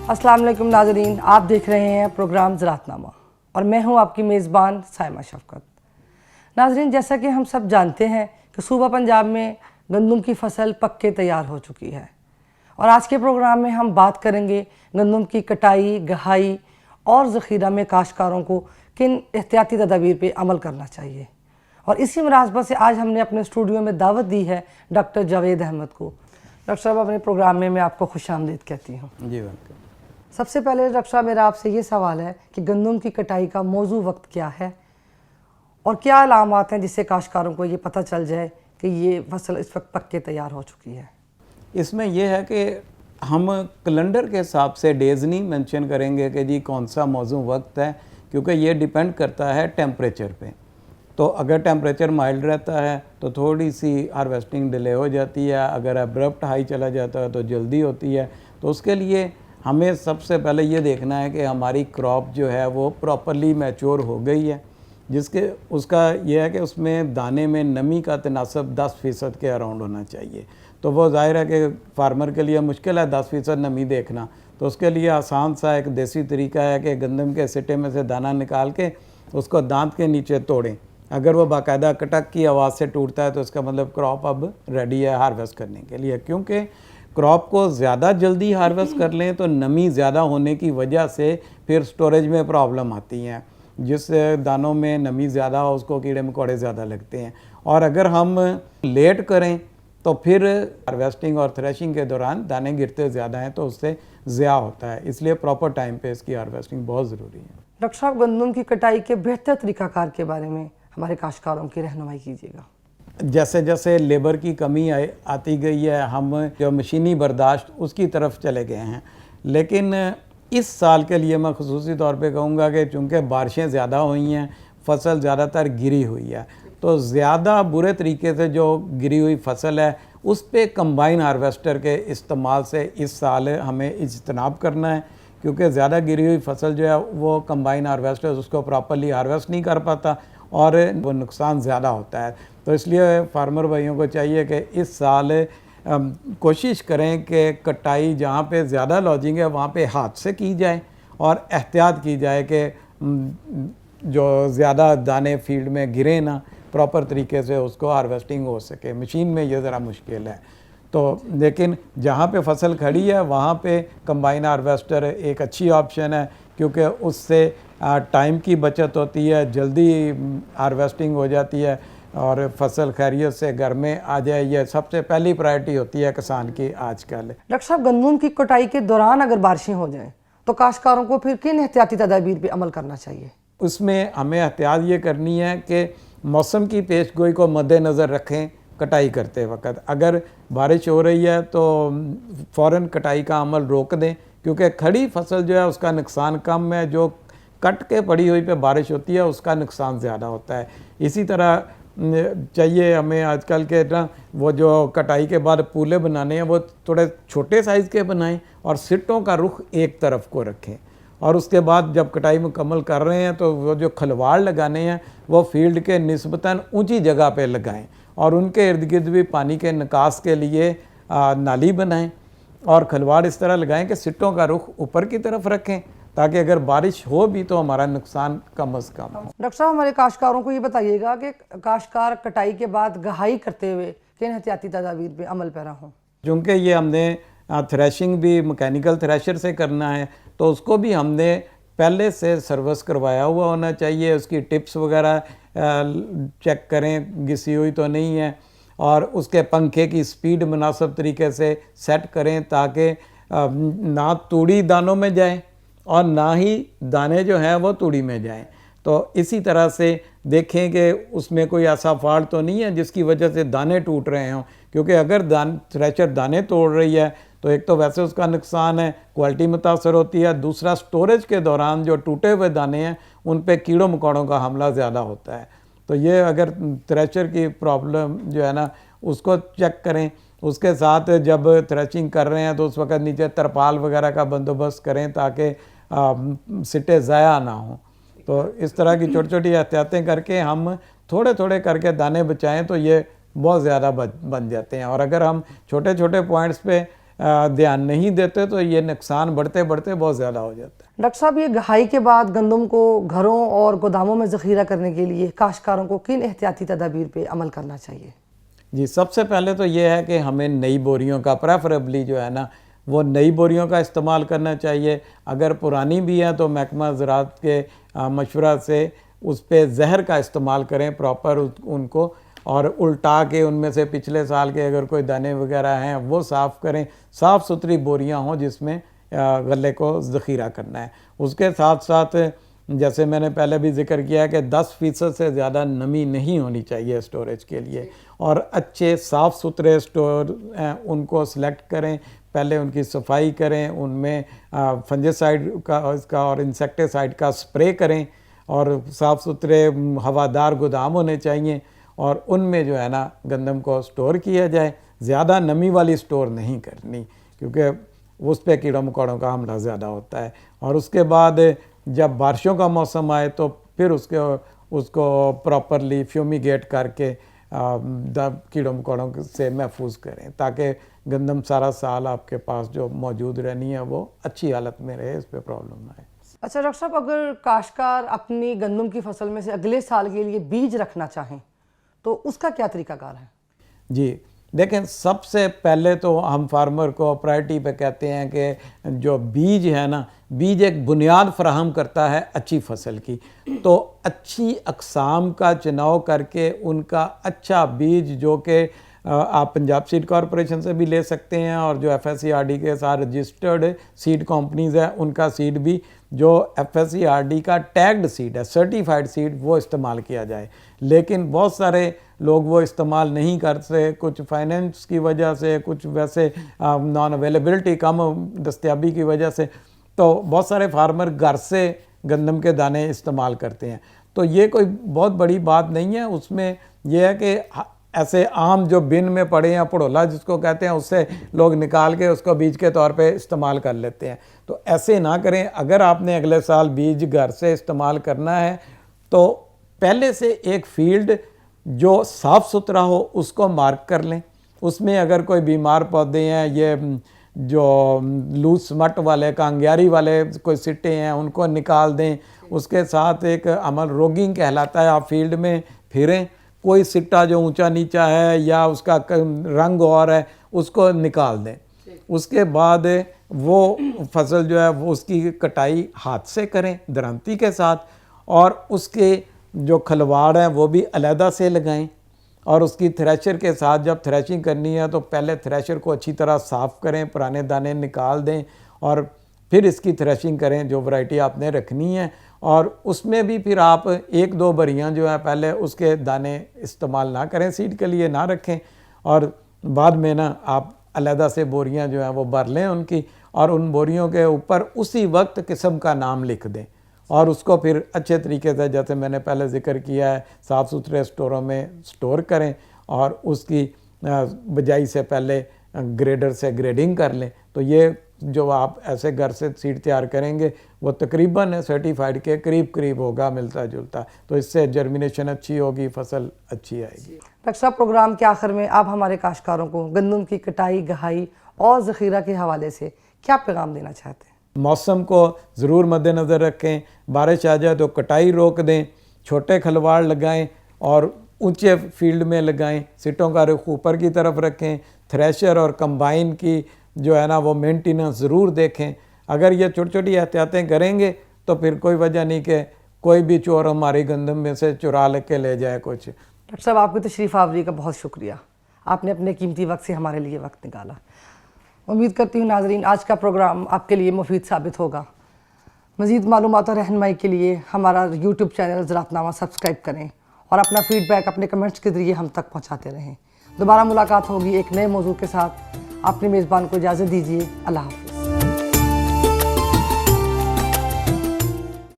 अस्सलाम वालेकुम नाज़रीन, आप देख रहे हैं प्रोग्राम ज़राअतनामा और मैं हूं आपकी मेज़बान साइमा शफ़क़त। नाज़रीन, जैसा कि हम सब जानते हैं कि सूबा पंजाब में गंदम की फसल पक के तैयार हो चुकी है और आज के प्रोग्राम में हम बात करेंगे गंदम की कटाई, गहाई और ज़ख़ीरा में काश्तकारों को किन एहतियाती तदाबीर पर अमल करना चाहिए। और इसी मुनासबत से आज हमने अपने स्टूडियो में दावत दी है डॉक्टर जावेद अहमद को। डॉक्टर साहब, अपने प्रोग्राम में मैं आपको खुशामदीद कहती हूँ। जी वेलकम। सबसे पहले डॉक्टर साहब, मेरा आपसे ये सवाल है कि गंदम की कटाई का मौजू वक्त क्या है और क्या अलामात हैं जिससे काश्तकारों को ये पता चल जाए कि ये फसल इस वक्त पक के तैयार हो चुकी है। इसमें यह है कि हम कैलेंडर के हिसाब से डेज़ नहीं मेंशन करेंगे कि जी कौन सा मौजू वक्त है, क्योंकि ये डिपेंड करता है टेम्परेचर पे। तो अगर टेम्परेचर माइल्ड रहता है तो थोड़ी सी हार्वेस्टिंग डिले हो जाती है, अगर अब्रप्ट हाई चला जाता है तो जल्दी होती है। तो उसके लिए हमें सबसे पहले ये देखना है कि हमारी क्रॉप जो है वो प्रॉपरली मैच्योर हो गई है, जिसके उसका यह है कि उसमें दाने में नमी का तनासब 10% के अराउंड होना चाहिए। तो वो जाहिर है कि फार्मर के लिए मुश्किल है 10% नमी देखना, तो उसके लिए आसान सा एक देसी तरीका है कि गंदम के सिट्टे में से दाना निकाल के उसको दांत के नीचे तोड़ें। अगर वो बाकायदा कटक की आवाज़ से टूटता है तो इसका मतलब क्रॉप अब रेडी है हार्वेस्ट करने के लिए। क्योंकि क्रॉप को ज़्यादा जल्दी हार्वेस्ट कर लें तो नमी ज़्यादा होने की वजह से फिर स्टोरेज में प्रॉब्लम आती हैं, जिस दानों में नमी ज़्यादा हो उसको कीड़े मकोड़े ज़्यादा लगते हैं। और अगर हम लेट करें तो फिर हार्वेस्टिंग और थ्रेशिंग के दौरान दाने गिरते ज़्यादा हैं तो उससे ज़िया होता है। इसलिए प्रॉपर टाइम पे इसकी हार्वेस्टिंग बहुत ज़रूरी है। डॉक्टर साहब, गंदम की कटाई के बेहतर तरीक़ाकार के बारे में हमारे काश्तकारों की रहनुमाई कीजिएगा। जैसे जैसे लेबर की कमी आती गई है, हम जो मशीनी बर्दाश्त उसकी तरफ चले गए हैं। लेकिन इस साल के लिए मैं ख़ुसूसी तौर पे कहूँगा कि चूँकि बारिशें ज़्यादा हुई हैं, फसल ज़्यादातर गिरी हुई है, तो ज़्यादा बुरे तरीके से जो गिरी हुई फसल है उस पे कंबाइन हार्वेस्टर के इस्तेमाल से इस साल हमें इज्तनाब करना है। क्योंकि ज़्यादा गिरी हुई फसल जो है वो कंबाइन हार्वेस्टर उसको प्रॉपरली हार्वेस्ट नहीं कर पाता और वो नुकसान ज़्यादा होता है। तो इसलिए फार्मर भाइयों को चाहिए कि इस साल कोशिश करें कि कटाई जहाँ पे ज़्यादा लॉजिंग है वहाँ पे हाथ से की जाए और एहतियात की जाए कि जो ज़्यादा दाने फील्ड में गिरे ना, प्रॉपर तरीके से उसको हार्वेस्टिंग हो सके। मशीन में ये ज़रा मुश्किल है। तो लेकिन जहाँ पे फसल खड़ी है वहाँ पे कंबाइन हार्वेस्टर एक अच्छी ऑप्शन है, क्योंकि उससे टाइम की बचत होती है, जल्दी हार्वेस्टिंग हो जाती है और फसल खैरियत से घर में आ जाए। ये सबसे पहली प्रायोरिटी होती है किसान की आजकल। डॉक्टर साहब, गंदम की कटाई के दौरान अगर बारिशें हो जाएं तो काश्तकारों को फिर किन एहतियाती तदाबीर पर अमल करना चाहिए? उसमें हमें एहतियात ये करनी है कि मौसम की पेशगोई को मद्देनज़र रखें। कटाई करते वक्त अगर बारिश हो रही है तो फ़ौरन कटाई का अमल रोक दें, क्योंकि खड़ी फसल जो है उसका नुकसान कम है, जो कट के पड़ी हुई पे बारिश होती है उसका नुकसान ज़्यादा होता है। इसी तरह चाहिए हमें आजकल के ना वो जो कटाई के बाद पूले बनाने हैं वो थोड़े छोटे साइज़ के बनाएं और सिट्टों का रुख एक तरफ को रखें। और उसके बाद जब कटाई मुकम्मल कर रहे हैं तो वो जो खलवाड़ लगाने हैं वो फील्ड के निस्बतन ऊंची जगह पे लगाएं और उनके इर्द गिर्द भी पानी के निकास के लिए नाली बनाएं और खलवाड़ इस तरह लगाएं कि सिट्टों का रुख ऊपर की तरफ रखें, ताकि अगर बारिश हो भी तो हमारा नुकसान कम अज़ कम हो। डॉक्टर साहब, हमारे काश्तकारों को ये बताइएगा कि काश्तकार कटाई के बाद गहाई करते हुए किन एहतियाती तदाबीर पे अमल पैरा हों। चूँकि ये हमने थ्रेशिंग भी मैकेनिकल थ्रेशर से करना है तो उसको भी हमने पहले से सर्विस करवाया हुआ होना चाहिए। उसकी टिप्स वगैरह चेक करें घिसी हुई तो नहीं है और उसके पंखे की स्पीड मुनासिब तरीके से सेट करें, ताकि ना तूड़ी दानों में जाए और ना ही दाने जो हैं वो तूड़ी में जाएं। तो इसी तरह से देखें कि उसमें कोई ऐसा फॉल्ट तो नहीं है जिसकी वजह से दाने टूट रहे हों, क्योंकि अगर थ्रेशर दाने तोड़ रही है तो एक तो वैसे उसका नुकसान है, क्वालिटी मुतासर होती है, दूसरा स्टोरेज के दौरान जो टूटे हुए दाने हैं उन पे कीड़ों मकोड़ों का हमला ज़्यादा होता है। तो ये अगर थ्रेशर की प्रॉब्लम जो है ना उसको चेक करें। उसके साथ जब थ्रेशिंग कर रहे हैं तो उस वक्त नीचे तरपाल वगैरह का बंदोबस्त करें ताकि सिट्टे ज़ाया ना हों। तो इस तरह की छोटी छोटी एहतियातें करके हम थोड़े थोड़े करके दाने बचाएं तो ये बहुत ज़्यादा बन जाते हैं। और अगर हम छोटे छोटे पॉइंट्स पे ध्यान नहीं देते तो ये नुकसान बढ़ते बढ़ते बहुत ज़्यादा हो जाता है। डॉक्टर साहब, ये गहाई के बाद गंदम को घरों और गोदामों में ज़ख़ीरा करने के लिए काश्तकारों को किन एहतियाती तदाबीर पे अमल करना चाहिए? जी, सबसे पहले तो ये है कि हमें नई बोरियों का प्रेफरेबली जो है ना वो नई बोरियों का इस्तेमाल करना चाहिए। अगर पुरानी भी हैं तो महकमा ज़राअत के मशवरा से उस पर जहर का इस्तेमाल करें प्रॉपर उनको, और उल्टा के उनमें से पिछले साल के अगर कोई दाने वगैरह हैं वो साफ़ करें। साफ़ सुथरी बोरियां हों जिसमें गले को ज़ख़ीरा करना है। उसके साथ साथ जैसे मैंने पहले भी जिक्र किया है कि 10% से ज़्यादा नमी नहीं होनी चाहिए स्टोरेज के लिए, और अच्छे साफ़ सुथरे स्टोर उनको सिलेक्ट करें। पहले उनकी सफाई करें, उनमें फंजीसाइड का इसका और इंसेक्टिसाइड का स्प्रे करें, और साफ़ सुथरे हवादार गोदाम होने चाहिए, और उनमें जो है ना गंदम को स्टोर किया जाए। ज़्यादा नमी वाली स्टोर नहीं करनी क्योंकि उस पर कीड़ों मकोड़ों का हमला ज़्यादा होता है। और उसके बाद जब बारिशों का मौसम आए तो फिर उसको प्रॉपरली फ्यूमिगेट करके कीड़ों मकोड़ों से महफूज करें ताकि गंदम सारा साल आपके पास जो मौजूद रहनी है वो अच्छी हालत में रहे, इस पर प्रॉब्लम ना आए। अच्छा डॉक्टर साहब, अगर काश्तकार अपनी गंदम की फसल में से अगले साल के लिए बीज रखना चाहें तो उसका क्या तरीकाकार है? जी देखें, सबसे पहले तो हम फार्मर को प्रायोरिटी पे कहते हैं कि जो बीज है ना, बीज एक बुनियाद फराहम करता है अच्छी फसल की। तो अच्छी अक़साम का चुनाव करके उनका अच्छा बीज जो कि आप पंजाब सीड कॉरपोरेशन से भी ले सकते हैं, और जो FSCRD के साथ रजिस्टर्ड सीड कंपनीज़ हैं उनका सीड भी, जो FSCRD का टैग्ड सीड है, सर्टिफाइड सीड, वो इस्तेमाल किया जाए। लेकिन बहुत सारे लोग वो इस्तेमाल नहीं करते, कुछ फाइनेंस की वजह से, कुछ वैसे नॉन अवेलेबिलिटी कम दस्तयाबी की वजह से, तो बहुत सारे फार्मर घर से गंदम के दाने इस्तेमाल करते हैं। तो ये कोई बहुत बड़ी बात नहीं है। उसमें यह है कि ऐसे आम जो बिन में पड़े हैं, पड़ोला जिसको कहते हैं, उससे लोग निकाल के उसको बीज के तौर पे इस्तेमाल कर लेते हैं। तो ऐसे ना करें। अगर आपने अगले साल बीज घर से इस्तेमाल करना है तो पहले से एक फील्ड जो साफ़ सुथरा हो उसको मार्क कर लें। उसमें अगर कोई बीमार पौधे हैं, ये जो लूज स्मट वाले, कांग्यारी वाले कोई सिट्टे हैं, उनको निकाल दें। उसके साथ एक अमल रोगिंग कहलाता है, आप फील्ड में फिरें, कोई सिट्टा जो ऊंचा नीचा है या उसका रंग और है उसको निकाल दें। उसके बाद वो फसल जो है वो उसकी कटाई हाथ से करें दरांती के साथ, और उसके जो खलवाड़ हैं वो भी अलहदा से लगाएं, और उसकी थ्रेशर के साथ जब थ्रेशिंग करनी है तो पहले थ्रेशर को अच्छी तरह साफ़ करें, पुराने दाने निकाल दें, और फिर इसकी थ्रेशिंग करें जो वैरायटी आपने रखनी है। और उसमें भी फिर आप 1-2 बरियां जो है पहले उसके दाने इस्तेमाल ना करें, सीड के लिए ना रखें, और बाद में ना आप अलहदा से बोरियां जो हैं वो भर लें उनकी, और उन बोरियों के ऊपर उसी वक्त किस्म का नाम लिख दें, और उसको फिर अच्छे तरीके से, जैसे मैंने पहले जिक्र किया है, साफ़ सुथरे स्टोरों में स्टोर करें, और उसकी बजाई से पहले ग्रेडर से ग्रेडिंग कर लें। तो ये जो आप ऐसे घर से सीड तैयार करेंगे वो तकरीबन सर्टिफाइड के करीब करीब होगा, मिलता जुलता। तो इससे जर्मिनेशन अच्छी होगी, फसल अच्छी आएगी। डॉक्टर साहब, प्रोग्राम के आखिर में आप हमारे काश्तकारों को गंदम की कटाई, गहाई और ज़ख़ीरा के हवाले से क्या पैगाम देना चाहते हैं? मौसम को ज़रूर मद्देनज़र रखें। बारिश आ जाए तो कटाई रोक दें, छोटे खलवाड़ लगाएं और ऊंचे फील्ड में लगाएं, सिटों का रुख ऊपर की तरफ रखें। थ्रेशर और कंबाइन की जो है ना वो मेंटेनेंस ज़रूर देखें। अगर ये छोटी छोटी एहतियातें करेंगे तो फिर कोई वजह नहीं कि कोई भी चोर हमारी गंदम में से चुरा के ले जाए कुछ। डॉक्टर साहब, आपकी तशरीफ़ आवरी का बहुत शुक्रिया। आपने अपने कीमती वक्त से हमारे लिए वक्त निकाला। उम्मीद करती हूँ नाजरीन आज का प्रोग्राम आपके लिए मुफीद साबित होगा। मज़ीद मालूमात और रहनुमाई के लिए हमारा यूट्यूब चैनल ज़राअतनामा सब्सक्राइब करें और अपना फ़ीडबैक अपने कमेंट्स के ज़रिए हम तक पहुँचाते रहें। दोबारा मुलाकात होगी एक नए मौजू के साथ। अपने मेज़बान को इजाज़त दीजिए। अल्लाह हाफ़िज़।